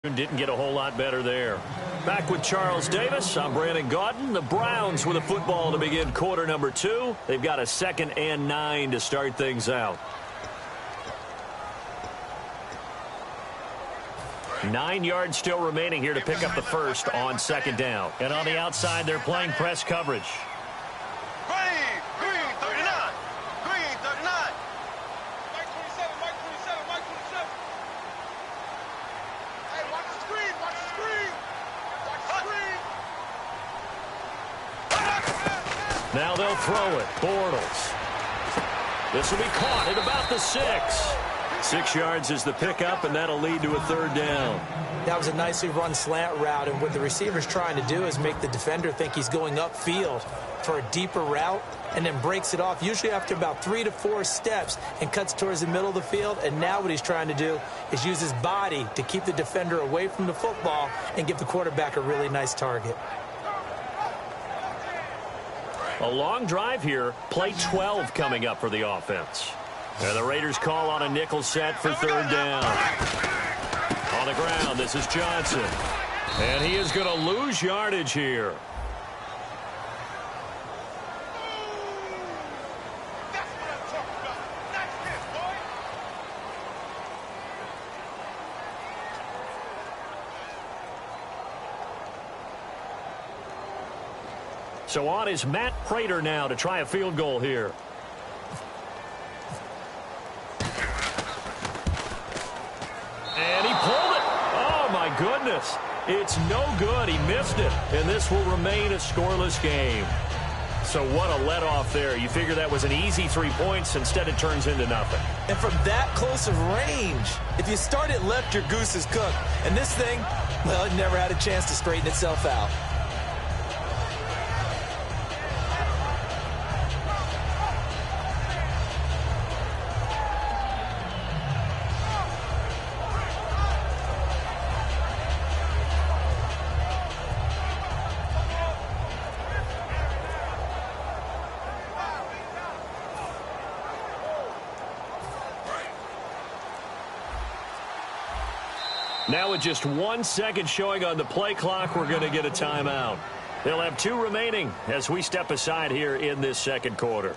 Didn't get a whole lot better there. Back with Charles Davis, I'm Brandon Gaudin. The Browns with a football to begin quarter number 2. They've got a 2nd and 9 to start things out. 9 yards still remaining here to pick up the first on 2nd down. And on the outside, they're playing press coverage. Now they'll throw it. Bortles. This will be caught at about the 6. 6 yards is the pickup, and that'll lead to a 3rd down. That was a nicely run slant route, and what the receiver's trying to do is make the defender think he's going upfield for a deeper route, and then breaks it off, usually after about 3 to 4 steps, and cuts towards the middle of the field. And now what he's trying to do is use his body to keep the defender away from the football and give the quarterback a really nice target. A long drive here. Play 12 coming up for the offense. And the Raiders call on a nickel set for 3rd down. On the ground, this is Johnson. And he is going to lose yardage here. So on is Matt Prater now to try a field goal here. And he pulled it. Oh, my goodness. It's no good. He missed it. And this will remain a scoreless game. So what a let-off there. You figure that was an easy 3 points. Instead, it turns into nothing. And from that close of range, if you start it left, your goose is cooked. And this thing, well, it never had a chance to straighten itself out. Now with just 1 second showing on the play clock, we're going to get a timeout. They'll have 2 remaining as we step aside here in this 2nd quarter.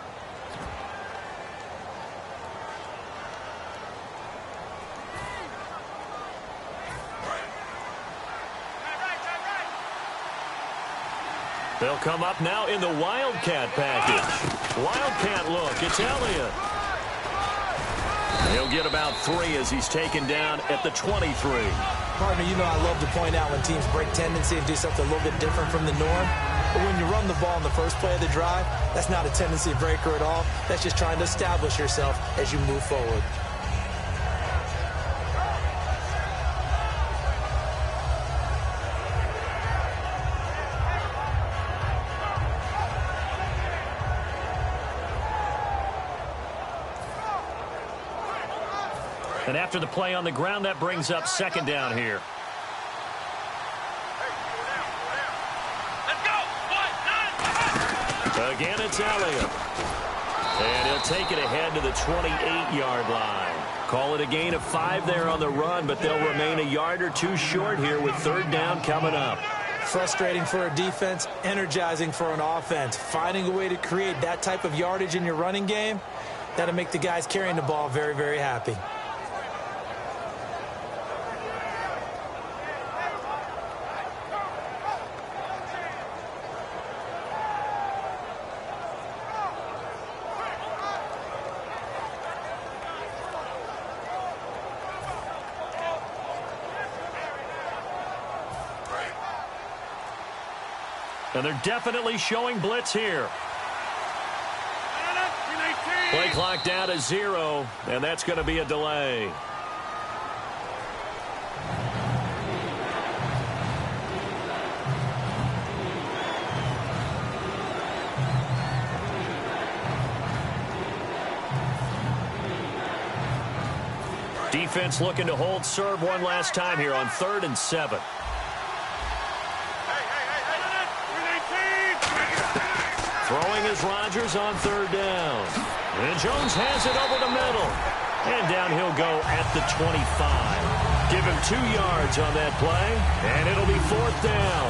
They'll come up now in the Wildcat package. Wildcat look, it's Elliott. He'll get about 3 as he's taken down at the 23. Partner, you know I love to point out when teams break tendency and do something a little bit different from the norm. But when you run the ball in the first play of the drive, that's not a tendency breaker at all. That's just trying to establish yourself as you move forward. And after the play on the ground, that brings up 2nd down here. Again, it's Elliott. And he'll take it ahead to the 28-yard line. Call it a gain of 5 there on the run, but they'll remain a yard or 2 short here with 3rd down coming up. Frustrating for a defense, energizing for an offense. Finding a way to create that type of yardage in your running game, that'll make the guys carrying the ball very, very happy. And they're definitely showing blitz here. Play clock down to 0, and that's going to be a delay. Defense looking to hold serve one last time here on 3rd and 7. Throwing is Rodgers on 3rd down. And Jones has it over the middle. And down he'll go at the 25. Give him 2 yards on that play, and it'll be 4th down.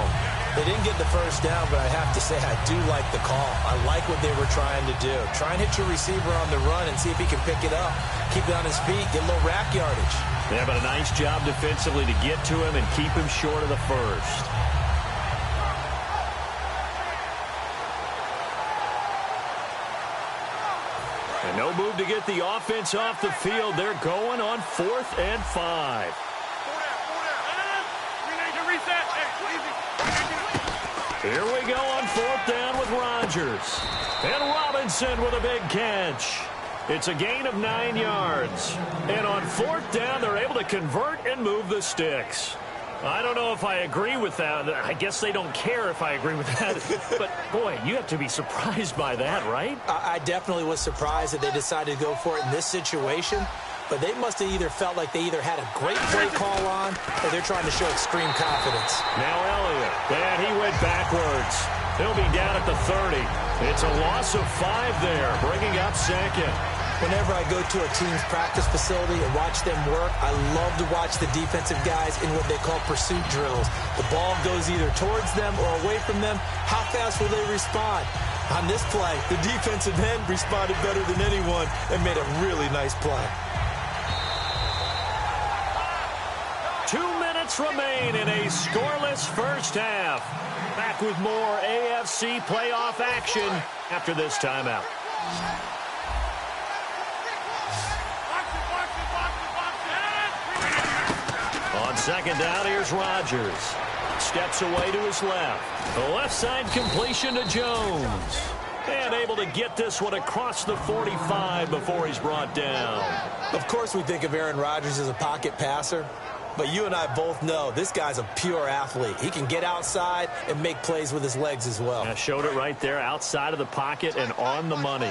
They didn't get the first down, but I have to say I do like the call. I like what they were trying to do. Try and hit your receiver on the run and see if he can pick it up. Keep it on his feet, get a little rack yardage. Yeah, but a nice job defensively to get to him and keep him short of the first. And no move to get the offense off the field. They're going on 4th and 5. Here we go on 4th down with Rodgers. And Robinson with a big catch. It's a gain of 9 yards. And on 4th down, they're able to convert and move the sticks. I don't know if I agree with that. I guess they don't care if I agree with that. But, boy, you have to be surprised by that, right? I definitely was surprised that they decided to go for it in this situation. But they must have either felt like they either had a great play call on or they're trying to show extreme confidence. Now Elliott, and he went backwards. He'll be down at the 30. It's a loss of 5 there, bringing up 2nd. Whenever I go to a team's practice facility and watch them work, I love to watch the defensive guys in what they call pursuit drills. The ball goes either towards them or away from them. How fast will they respond? On this play, the defensive end responded better than anyone and made a really nice play. 2 minutes remain in a scoreless first half. Back with more AFC playoff action after this timeout. On 2nd down, here's Rodgers. Steps away to his left. The left side completion to Jones. And able to get this one across the 45 before he's brought down. Of course we think of Aaron Rodgers as a pocket passer. But you and I both know this guy's a pure athlete. He can get outside and make plays with his legs as well. I showed it right there, outside of the pocket and on the money.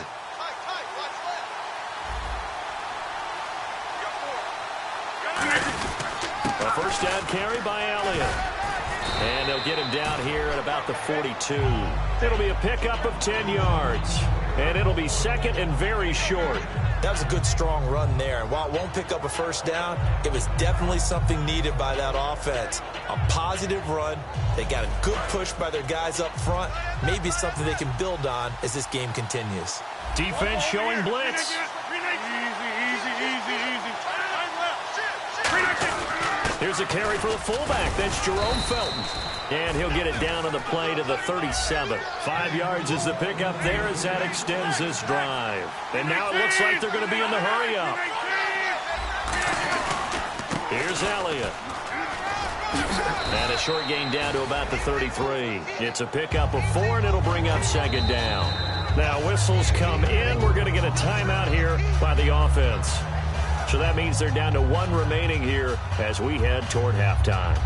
A first down carry by Elliott. And they'll get him down here at about the 42. It'll be a pickup of 10 yards. And it'll be 2nd and very short. That was a good, strong run there. And while it won't pick up a first down, it was definitely something needed by that offense. A positive run. They got a good push by their guys up front. Maybe something they can build on as this game continues. Defense showing blitz. Here's a carry for the fullback. That's Jerome Felton. And he'll get it down on the play to the 37. 5 yards is the pickup there as that extends this drive. And now it looks like they're going to be in the hurry-up. Here's Elliott. And a short gain down to about the 33. It's a pickup of 4, and it'll bring up 2nd down. Now whistles come in. We're going to get a timeout here by the offense. So that means they're down to 1 remaining here as we head toward halftime.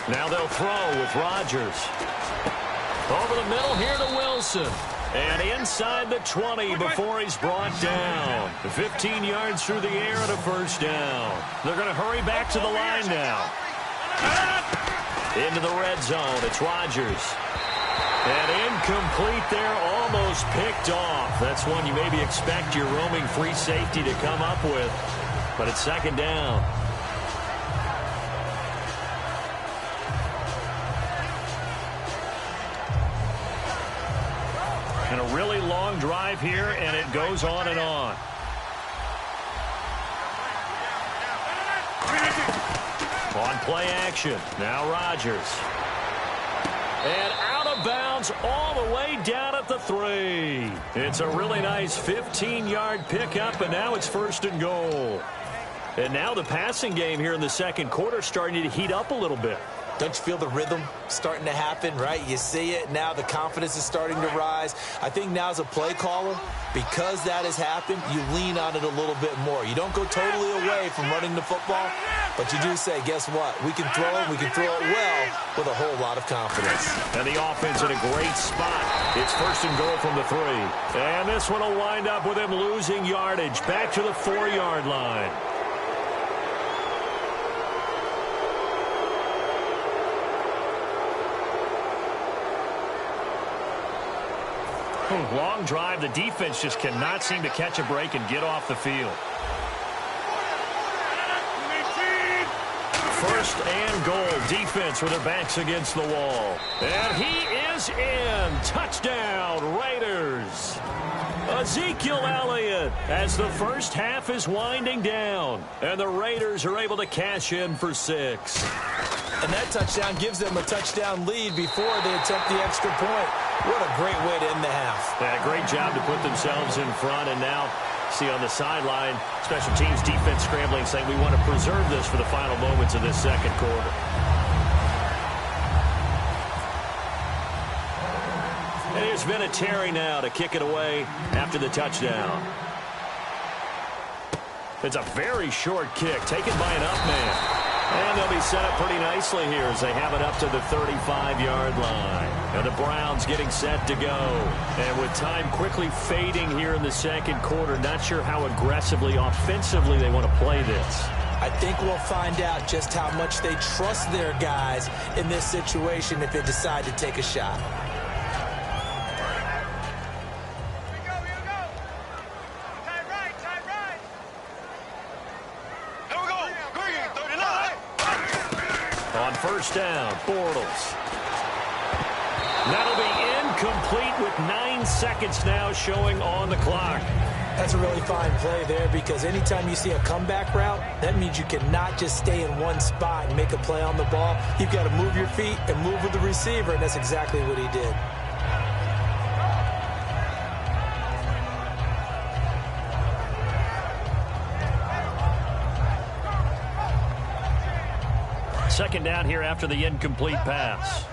Now they'll throw with Rodgers. Over the middle here to Wilson. And inside the 20 before he's brought down. 15 yards through the air and a first down. They're going to hurry back to the line now. Into the red zone. It's Rodgers. And incomplete there, almost picked off. That's one you maybe expect your roaming free safety to come up with. But it's 2nd down. And a really long drive here, and it goes on and on. On play action, now Rodgers. And out of bounds all the way down at the 3. It's a really nice 15-yard pickup, and now it's 1st and goal. And now the passing game here in the 2nd quarter starting to heat up a little bit. Don't you feel the rhythm starting to happen, right? You see it. Now the confidence is starting to rise. I think now as a play caller, because that has happened, you lean on it a little bit more. You don't go totally away from running the football, but you do say, guess what? We can throw it. We can throw it well with a whole lot of confidence. And the offense in a great spot. It's 1st and goal from the 3. And this one will wind up with him losing yardage back to the 4-yard line. Long drive. The defense just cannot seem to catch a break and get off the field. 1st and goal. Defense with their backs against the wall. And he is in. Touchdown, Raiders. Ezekiel Elliott as the first half is winding down. And the Raiders are able to cash in for 6. And that touchdown gives them a touchdown lead before they attempt the extra point. What a great way to end the half. Yeah, great job to put themselves in front. And now, see on the sideline, special teams defense scrambling, saying we want to preserve this for the final moments of this second quarter. And there's been a Terry now to kick it away after the touchdown. It's a very short kick, taken by an up man. And they'll be set up pretty nicely here as they have it up to the 35-yard line. And the Browns getting set to go. And with time quickly fading here in the second quarter, not sure how aggressively, offensively they want to play this. I think we'll find out just how much they trust their guys in this situation if they decide to take a shot. On 1st down, Bortles. That'll be incomplete with 9 seconds now showing on the clock. That's a really fine play there because anytime you see a comeback route, that means you cannot just stay in one spot and make a play on the ball. You've got to move your feet and move with the receiver, and that's exactly what he did. Second down here after the incomplete pass.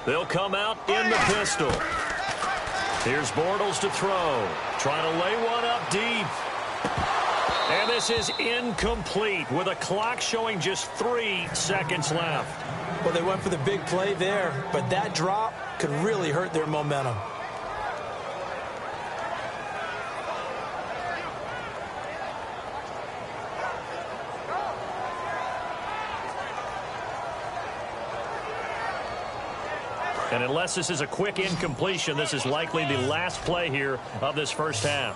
They'll come out in the pistol. Here's Bortles to throw. Trying to lay one up deep. And this is incomplete with a clock showing just 3 seconds left. Well, they went for the big play there, but that drop could really hurt their momentum. And unless this is a quick incompletion, this is likely the last play here of this first half.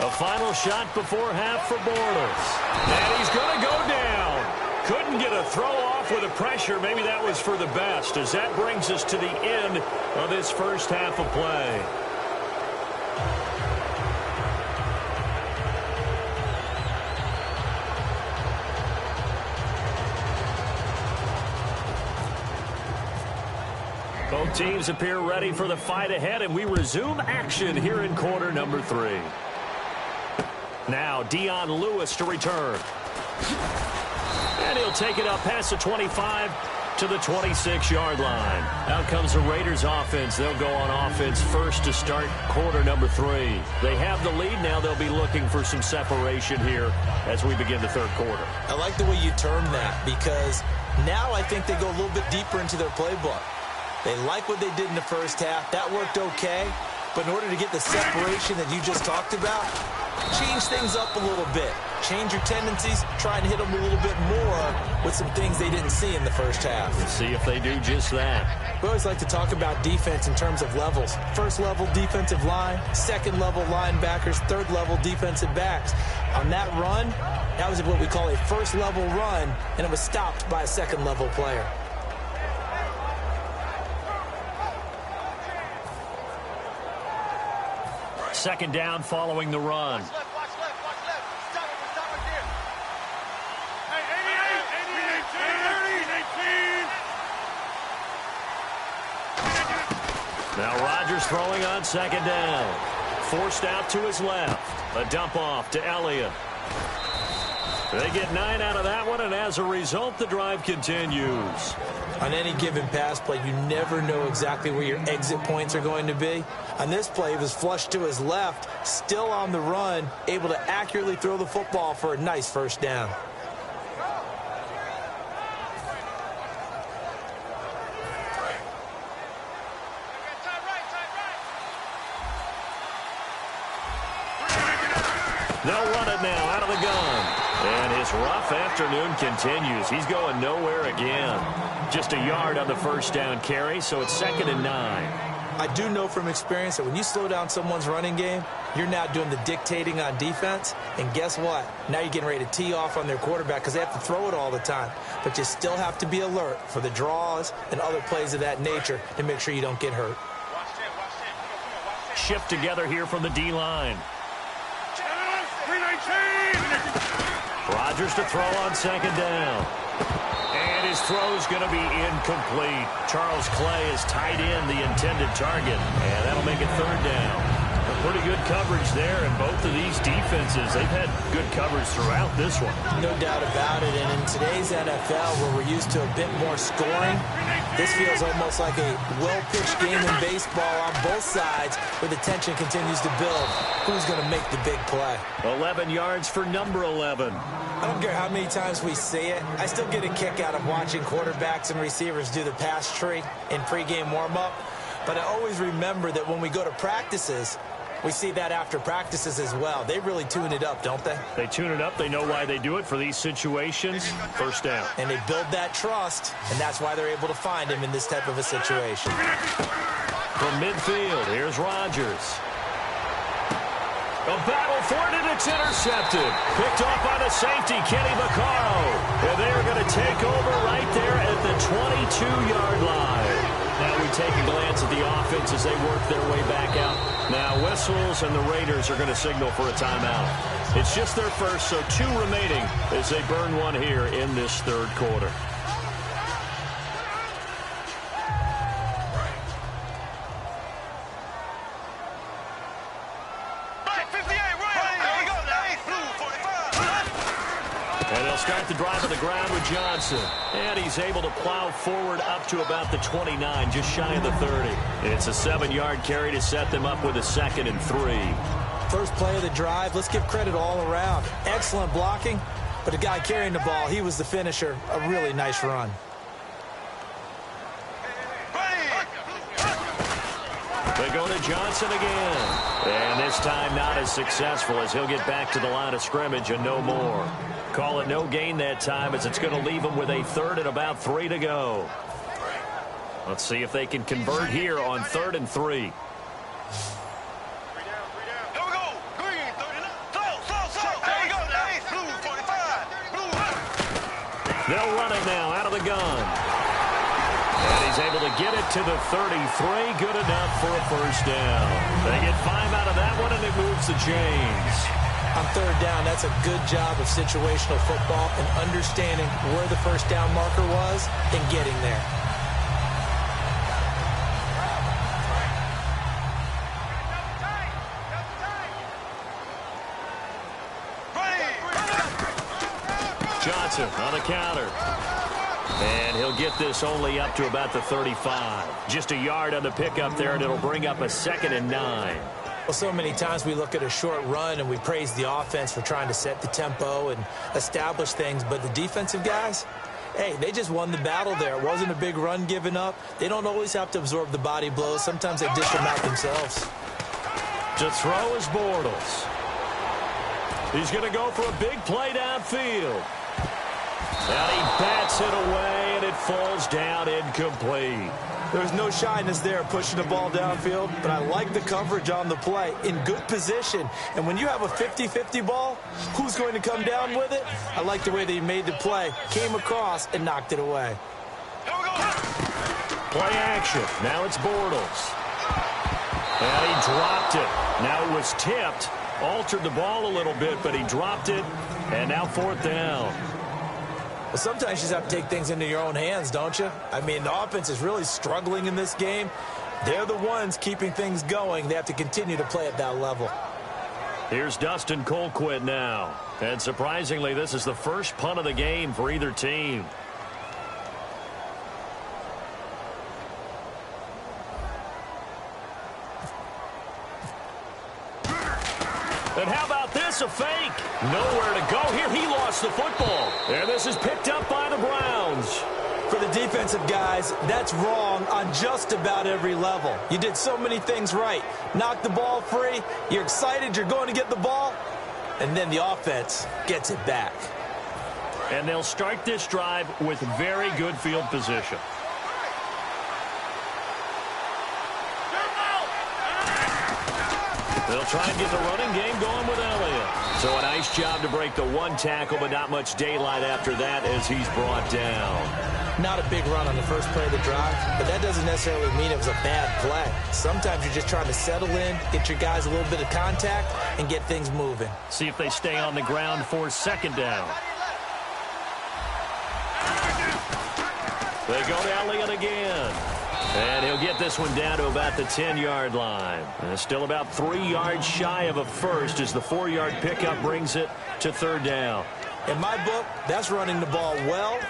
A final shot before half for Bortles. And he's going to go down. Couldn't get a throw off with the pressure. Maybe that was for the best, as that brings us to the end of this first half of play. Both teams appear ready for the fight ahead, and we resume action here in quarter number 3. Now Dion Lewis to return. And he'll take it up past the 25 to the 26-yard line. Out comes the Raiders offense. They'll go on offense first to start quarter number 3. They have the lead now. They'll be looking for some separation here as we begin the third quarter. I like the way you term that because now I think they go a little bit deeper into their playbook. They like what they did in the first half. That worked okay. But in order to get the separation that you just talked about, change things up a little bit. Change your tendencies. Try and hit them a little bit more with some things they didn't see in the first half. Let's see if they do just that. We always like to talk about defense in terms of levels. First level defensive line, second level linebackers, third level defensive backs. On that run, that was what we call a first level run, and it was stopped by a second level player. Second down following the run. Now Rodgers throwing on second down. Forced out to his left. A dump off to Elliott. They get 9 out of that one, and as a result, the drive continues. On any given pass play, you never know exactly where your exit points are going to be. On this play, he was flushed to his left, still on the run, able to accurately throw the football for a nice first down. They'll run it now out of the gun. And his rough afternoon continues. He's going nowhere again. Just a yard on the first down carry, so it's 2nd and 9. I do know from experience that when you slow down someone's running game, you're now doing the dictating on defense. And guess what? Now you're getting ready to tee off on their quarterback because they have to throw it all the time. But you still have to be alert for the draws and other plays of that nature to make sure you don't get hurt. Shift together here from the D-line. Rodgers to throw on 2nd down. And his throw's going to be incomplete. Charles Clay is tied in the intended target, and that'll make it 3rd down. Pretty good coverage there, and both of these defenses, they've had good coverage throughout this one. No doubt about it, and in today's NFL, where we're used to a bit more scoring, this feels almost like a well-pitched game in baseball on both sides, where the tension continues to build. Who's going to make the big play? 11 yards for number 11. I don't care how many times we see it. I still get a kick out of watching quarterbacks and receivers do the pass tree in pregame warm-up, but I always remember that when we go to practices, we see that after practices as well. They really tune it up, don't they? They tune it up. They know why they do it for these situations. First down. And they build that trust, and that's why they're able to find him in this type of a situation. From midfield, here's Rodgers. A battle for it, and it's intercepted. Picked off by the safety, Kenny Vaccaro. And they're going to take over right there at the 22-yard line. Now we take a glance at the offense as they work their way back out. Now whistles and the Raiders are going to signal for a timeout. It's just their first, so 2 remaining as they burn one here in this 3rd quarter. And they'll start the drive on the ground with Johnson. And he's able to plow forward up to about the 29, just shy of the 30. It's a 7-yard carry to set them up with a 2nd and 3. First play of the drive, let's give credit all around. Excellent blocking, but the guy carrying the ball, he was the finisher. A really nice run. They go to Johnson again. And this time not as successful as he'll get back to the line of scrimmage and no more. Call it no gain that time as it's going to leave them with a 3rd and about 3 to go. Let's see if they can convert here on 3rd and 3. They'll run it now out of the gun. And he's able to get it to the 33. Good enough for a first down. They get 5 out of that one, and it moves the chains. On 3rd down, that's a good job of situational football and understanding where the first down marker was and getting there. Johnson on the counter. And he'll get this only up to about the 35. Just a yard on the pickup there, and it'll bring up a 2nd and 9. Well, so many times we look at a short run and we praise the offense for trying to set the tempo and establish things, but the defensive guys, hey, they just won the battle there. It wasn't a big run given up. They don't always have to absorb the body blows. Sometimes they dish them out themselves. To throw is Bortles. He's going to go for a big play downfield. And he bats it away, and it falls down incomplete. There's no shyness there pushing the ball downfield, but I like the coverage on the play. In good position. And when you have a 50-50 ball, who's going to come down with it? I like the way that he made the play, came across, and knocked it away. Play action. Now it's Bortles. And he dropped it. Now it was tipped. Altered the ball a little bit, but he dropped it. And now 4th down. Well, sometimes you just have to take things into your own hands, don't you? I mean, the offense is really struggling in this game. They're the ones keeping things going. They have to continue to play at that level. Here's Dustin Colquitt now. And surprisingly, this is the first punt of the game for either team. And how about this, a fake? Nowhere to go here. He lost the football. And this is picked up by the Browns. For the defensive guys, that's wrong on just about every level. You did so many things right. Knocked the ball free. You're excited you're going to get the ball. And then the offense gets it back. And they'll start this drive with very good field position. They'll try and get the running game going with Elliott. So a nice job to break the one tackle, but not much daylight after that as he's brought down. Not a big run on the first play of the drive, but that doesn't necessarily mean it was a bad play. Sometimes you're just trying to settle in, get your guys a little bit of contact, and get things moving. See if they stay on the ground for second down. They go to Elliott again. And he'll get this one down to about the 10-yard line. And still about 3 yards shy of a first as the 4-yard pickup brings it to third down. In my book, that's running the ball well,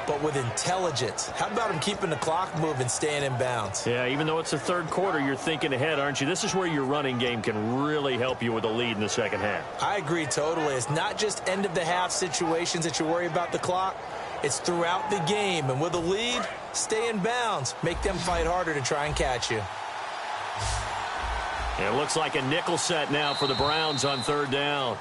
but with intelligence. How about him keeping the clock moving, staying in bounds? Yeah, even though it's the third quarter, you're thinking ahead, aren't you? This is where your running game can really help you with a lead in the second half. I agree totally. It's not just end-of-the-half situations that you worry about the clock. It's throughout the game. And with a lead, stay in bounds. Make them fight harder to try and catch you. It looks like a nickel set now for the Browns on third down.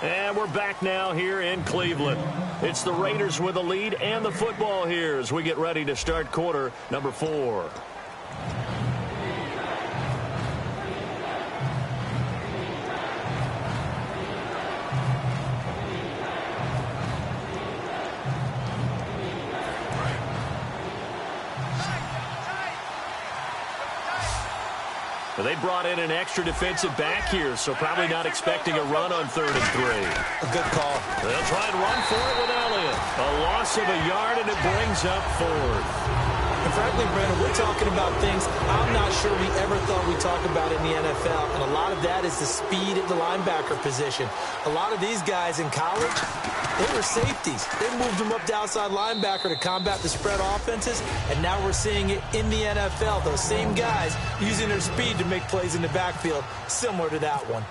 And we're back now here in Cleveland. It's the Raiders with the lead and the football here as we get ready to start quarter number 4. They brought in an extra defensive back here, so probably not expecting a run on 3rd and 3. A good call. They'll try and run for it with Elliott. A loss of a yard, and it brings up 4th. And frankly, Brandon, we're talking about things I'm not sure we ever thought we'd talk about in the NFL. And a lot of that is the speed at the linebacker position. A lot of these guys in college, they were safeties. They moved them up to outside linebacker to combat the spread offenses. And now we're seeing it in the NFL. Those same guys using their speed to make plays in the backfield, similar to that one.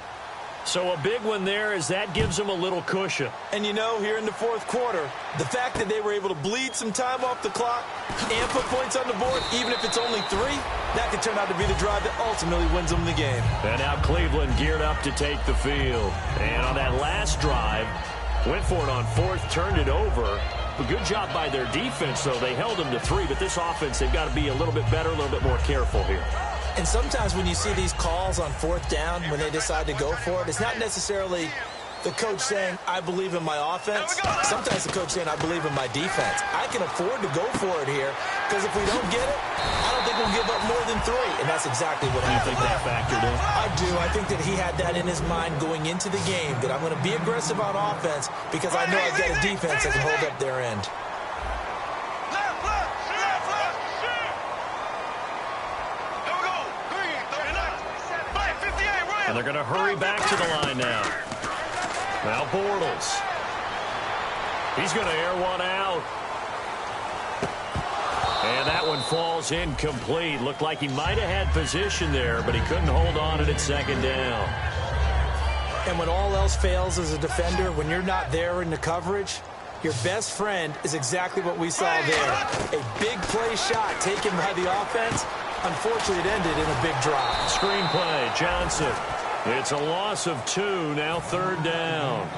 So a big one there as that gives them a little cushion. And you know, here in the 4th quarter, the fact that they were able to bleed some time off the clock and put points on the board, even if it's only 3, that could turn out to be the drive that ultimately wins them the game. And now Cleveland geared up to take the field. And on that last drive, went for it on 4th, turned it over. A good job by their defense, though. They held them to 3, but this offense, they've got to be a little bit better, a little bit more careful here. And sometimes when you see these calls on 4th down, when they decide to go for it, it's not necessarily the coach saying, I believe in my offense. Sometimes the coach saying, I believe in my defense. I can afford to go for it here because if we don't get it, I don't think we'll give up more than 3. And that's exactly what happened. You think that factored in? I do. I think that he had that in his mind going into the game, that I'm going to be aggressive on offense because I know I've got a defense that can hold up their end. And they're going to hurry back to the line now. Now Bortles. He's going to air one out. And that one falls incomplete. Looked like he might have had position there, but he couldn't hold on to it at second down. And when all else fails as a defender, when you're not there in the coverage, your best friend is exactly what we saw there. A big play shot taken by the offense. Unfortunately, it ended in a big drop. Screenplay, Johnson. It's a loss of 2, now 3rd down.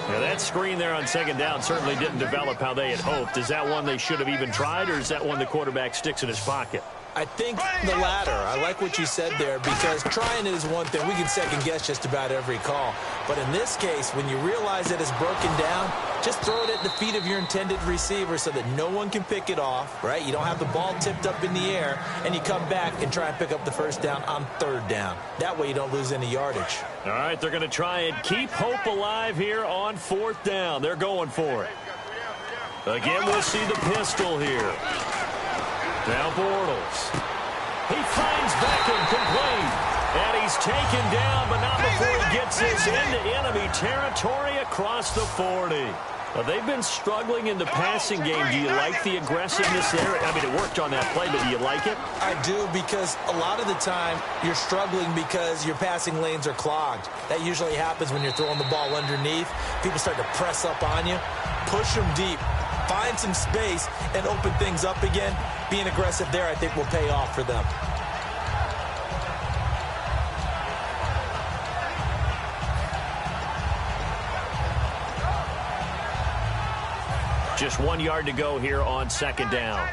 Now that screen there on second down certainly didn't develop how they had hoped. Is that one they should have even tried, or is that one the quarterback sticks in his pocket? I think the latter. I like what you said there because trying it is one thing. We can second guess just about every call. But in this case, when you realize that it's broken down, just throw it at the feet of your intended receiver so that no one can pick it off, right? You don't have the ball tipped up in the air, and you come back and try and pick up the first down on 3rd down. That way you don't lose any yardage. All right, they're going to try and keep hope alive here on 4th down. They're going for it. Again, we'll see the pistol here. Now Bortles. He finds Beckham complete. And he's taken down, but not before he gets this into enemy territory across the 40. Well, they've been struggling in the passing game. Do you like the aggressiveness there? I mean, it worked on that play, but do you like it? I do, because a lot of the time you're struggling because your passing lanes are clogged. That usually happens when you're throwing the ball underneath. People start to press up on you. Push them deep. Find some space and open things up again. Being aggressive there, I think, will pay off for them. Just 1 yard to go here on second down.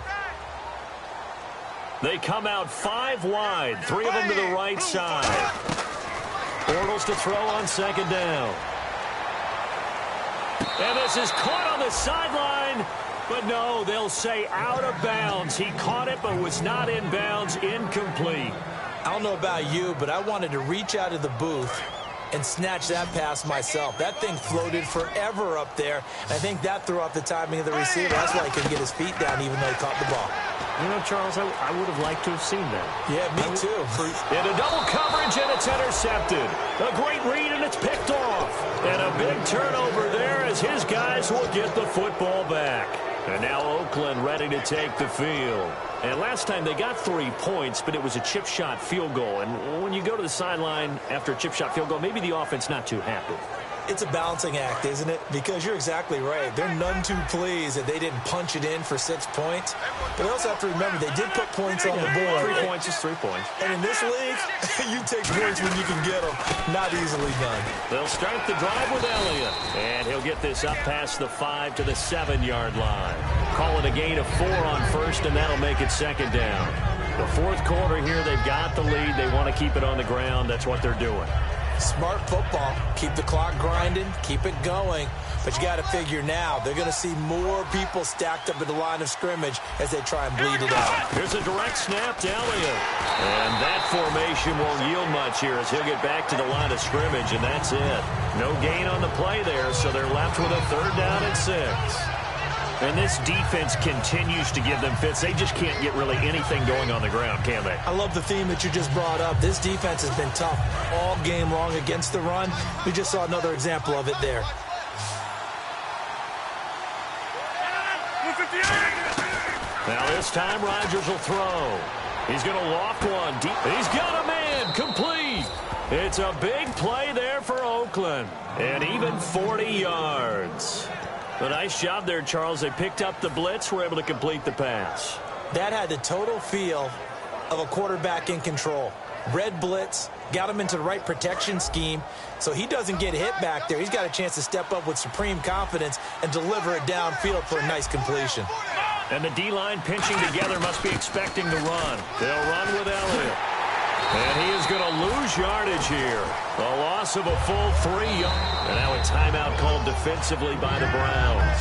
They come out 5 wide, 3 of them to the right side. Bortles to throw on second down. And this is caught on the sideline, but no, they'll say out of bounds. He caught it, but was not in bounds, incomplete. I don't know about you, but I wanted to reach out of the booth and snatch that pass myself. That thing floated forever up there. I think that threw off the timing of the receiver. That's why he couldn't get his feet down even though he caught the ball. You know, Charles, I would have liked to have seen that. Yeah, me too. Into double coverage, and it's intercepted. A great read, and it's picked off. And a big turnover there as his guys will get the football back. And now Oakland ready to take the field. And last time they got 3 points, but it was a chip shot field goal. And when you go to the sideline after a chip shot field goal, maybe the offense not too happy. It's a balancing act, isn't it? Because you're exactly right. They're none too pleased that they didn't punch it in for 6 points. But they also have to remember they did put points on the board. 3 points is 3 points. And in this league, you take points when you can get them. Not easily done. They'll start the drive with Elliott. And he'll get this up past the 5 to the 7-yard line. Call it a gain of 4 on first, and that'll make it second down. The fourth quarter here, they've got the lead. They want to keep it on the ground. That's what they're doing. Smart football. Keep the clock grinding. Keep it going. But you got to figure now, they're going to see more people stacked up at the line of scrimmage as they try and bleed it out. Here's a direct snap to Elliott. And that formation won't yield much here as he'll get back to the line of scrimmage, and that's it. No gain on the play there, so they're left with a 3rd down and 6. And this defense continues to give them fits. They just can't get really anything going on the ground, can they? I love the theme that you just brought up. This defense has been tough all game long against the run. We just saw another example of it there. Now this time Rodgers will throw. He's going to loft one deep. He's got a man complete. It's a big play there for Oakland. And even 40 yards. A nice job there, Charles. They picked up the blitz, were able to complete the pass. That had the total feel of a quarterback in control. Red blitz, got him into the right protection scheme, so he doesn't get hit back there. He's got a chance to step up with supreme confidence and deliver it downfield for a nice completion. And the D-line pinching together must be expecting the run. They'll run with Elliott. And he is going to lose yardage here. A loss of a full 3 yards. And now a timeout called defensively by the Browns.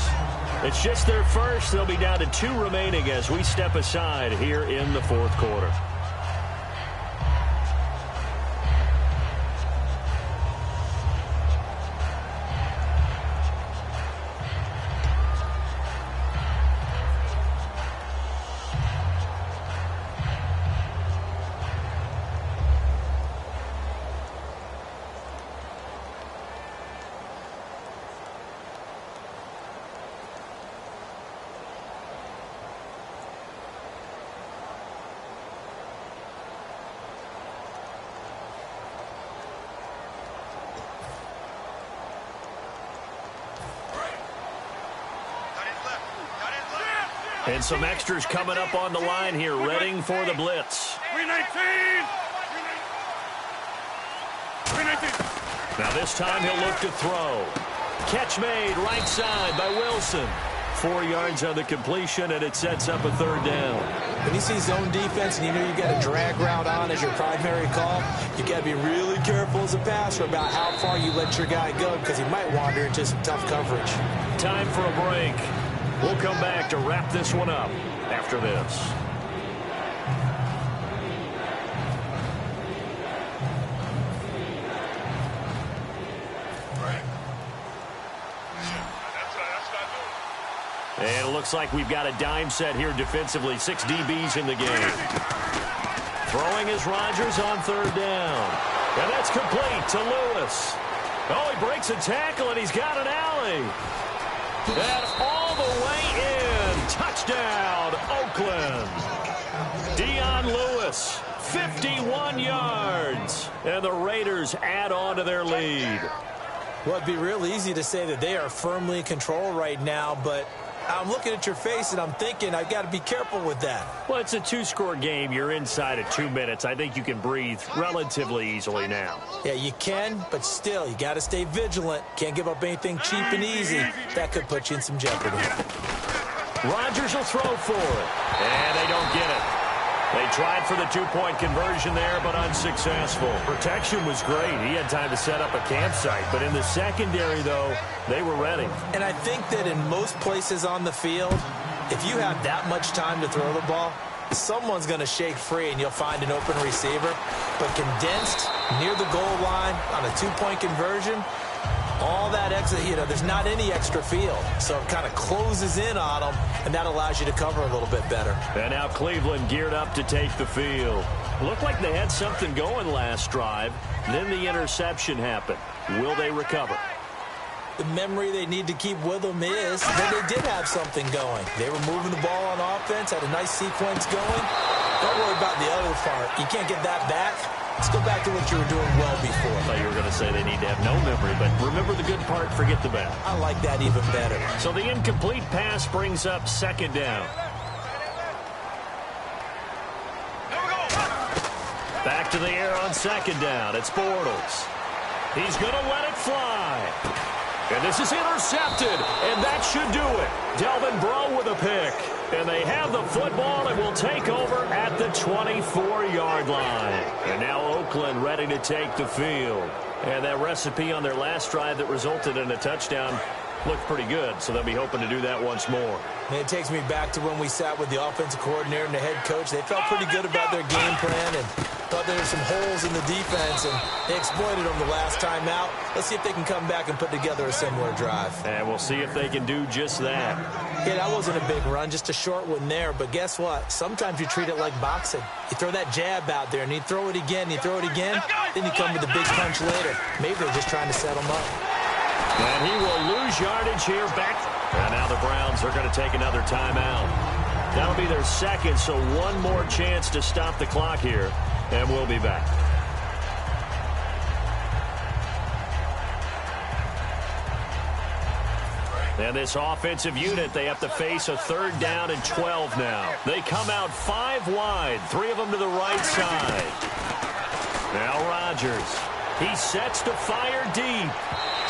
It's just their first. They'll be down to 2 remaining as we step aside here in the fourth quarter. And some extras coming up on the line here, readying for the blitz. 319. Now this time he'll look to throw. Catch made right side by Wilson. 4 yards on the completion, and it sets up a 3rd down. When you see zone defense and you know you got a drag route on as your primary call, you got to be really careful as a passer about how far you let your guy go because he might wander into some tough coverage. Time for a break. We'll come back to wrap this one up after this. And it looks like we've got a dime set here defensively. 6 DBs in the game. Throwing is Rodgers on third down. And that's complete to Lewis. Oh, he breaks a tackle, and he's got an alley. And all the way in. Touchdown, Oakland. Dion Lewis, 51 yards. And the Raiders add on to their lead. Well, it'd be real easy to say that they are firmly in control right now, but I'm looking at your face and I'm thinking I've got to be careful with that. Well, it's a two-score game. You're inside of 2 minutes. I think you can breathe relatively easily now. Yeah, you can, but still, you got to stay vigilant. Can't give up anything cheap and easy. That could put you in some jeopardy. Rodgers will throw for it, and they don't get it. They tried for the two-point conversion there, but unsuccessful. Protection was great. He had time to set up a campsite. But in the secondary, though, they were ready. And I think that in most places on the field, if you have that much time to throw the ball, someone's going to shake free and you'll find an open receiver. But condensed near the goal line on a two-point conversion, all that extra, there's not any extra field. So it kind of closes in on them, and that allows you to cover a little bit better. And now Cleveland geared up to take the field. Looked like they had something going last drive. Then the interception happened. Will they recover? The memory they need to keep with them is that they did have something going. They were moving the ball on offense, had a nice sequence going. Don't worry about the other part. You can't get that back. Let's go back to what you were doing well before. I thought you were going to say they need to have no memory, but remember the good part, forget the bad. I like that even better. So the incomplete pass brings up second down. Back to the air on second down. It's Bortles. He's going to let it fly. And this is intercepted, and that should do it. Delvin Breaux with a pick. And they have the football and will take over at the 24-yard line. And now Oakland ready to take the field. And that recipe on their last drive that resulted in a touchdown looked pretty good, so they'll be hoping to do that once more. And it takes me back to when we sat with the offensive coordinator and the head coach. They felt pretty good about their game plan and thought there were some holes in the defense, and they exploited them the last time out. Let's see if they can come back and put together a similar drive. And we'll see if they can do just that. Yeah, that wasn't a big run, just a short one there. But guess what? Sometimes you treat it like boxing. You throw that jab out there, and you throw it again, you throw it again, then you come with a big punch later. Maybe they're just trying to set them up. And he will lose yardage here back. And now the Browns are going to take another timeout. That'll be their second, so one more chance to stop the clock here. And we'll be back. And this offensive unit, they have to face a third down and 12 now. They come out 5 wide, 3 of them to the right side. Now Rodgers. He sets to fire deep.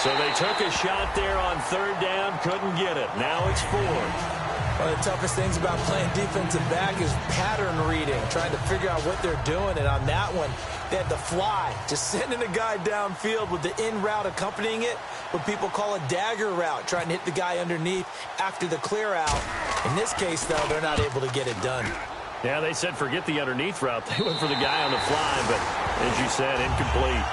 So they took a shot there on third down, couldn't get it. Now it's 4th. One of the toughest things about playing defensive back is pattern reading, trying to figure out what they're doing. And on that one, they had the fly, just sending a guy downfield with the in route accompanying it, what people call a dagger route, trying to hit the guy underneath after the clear out. In this case, though, they're not able to get it done. Yeah, they said forget the underneath route. They went for the guy on the fly, but as you said, incomplete.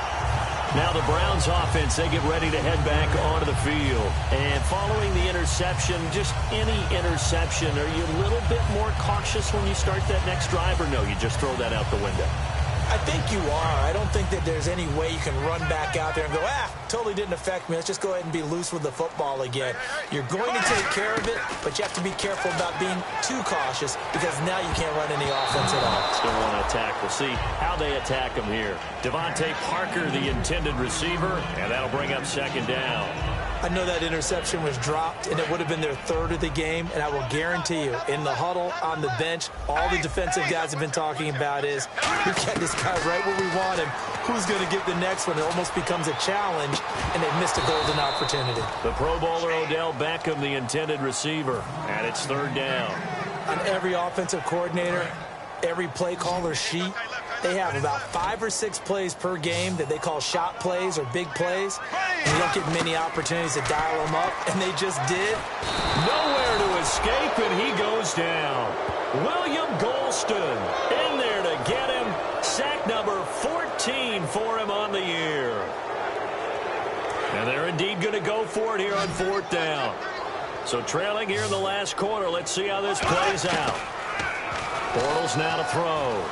Now the Browns offense, they get ready to head back onto the field. And following the interception, just any interception, are you a little bit more cautious when you start that next drive, or no, you just throw that out the window? I think you are. I don't think that there's any way you can run back out there and go, totally didn't affect me. Let's just go ahead and be loose with the football again. You're going to take care of it, but you have to be careful about being too cautious because now you can't run any offense at all. Still want to attack. We'll see how they attack him here. Devontae Parker, the intended receiver, and that'll bring up second down. I know that interception was dropped, and it would have been their third of the game, and I will guarantee you, in the huddle, on the bench, all the defensive guys have been talking about is, we get this guy right where we want him. Who's going to get the next one? It almost becomes a challenge, and they've missed a golden opportunity. The Pro Bowler Odell Beckham, the intended receiver, and it's third down. On every offensive coordinator, every play caller sheet, they have about 5 or 6 plays per game that they call shot plays or big plays. And you don't get many opportunities to dial them up, and they just did. Nowhere to escape, and he goes down. William Golston in there to get him. Sack number 14 for him on the year. And they're indeed going to go for it here on fourth down. So trailing here in the last quarter, let's see how this plays out. Bortles now to throw.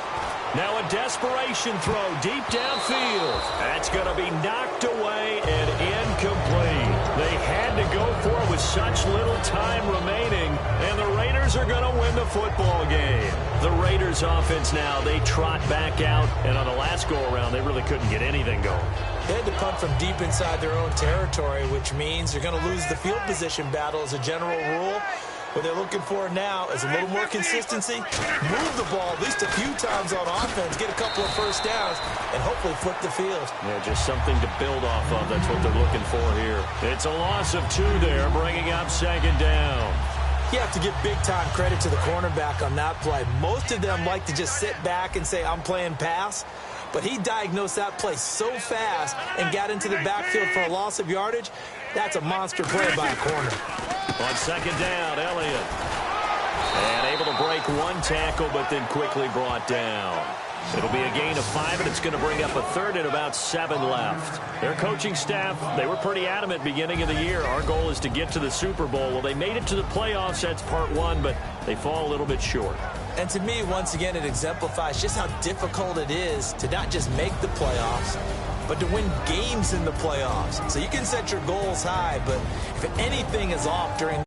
Now a desperation throw deep downfield. That's going to be knocked away and incomplete. They had to go for it with such little time remaining, and the Raiders are going to win the football game. The Raiders offense now, they trot back out, and on the last go-around, they really couldn't get anything going. They had to punt from deep inside their own territory, which means they're going to lose the field position battle as a general rule. What they're looking for now is a little more consistency, move the ball at least a few times on offense, get a couple of first downs, and hopefully flip the field. Yeah, just something to build off of. That's what they're looking for here. It's a loss of 2 there, bringing up 2nd down. You have to give big-time credit to the cornerback on that play. Most of them like to just sit back and say, I'm playing pass. But he diagnosed that play so fast and got into the backfield for a loss of yardage. That's a monster play by a corner. On 2nd down, Elliott. And able to break 1 tackle, but then quickly brought down. It'll be a gain of 5, and it's going to bring up a 3rd and about 7 left. Their coaching staff, they were pretty adamant beginning of the year. Our goal is to get to the Super Bowl. Well, they made it to the playoffs. That's part 1, but they fall a little bit short. And to me, once again, it exemplifies just how difficult it is to not just make the playoffs, but to win games in the playoffs. So you can set your goals high, but if anything is off during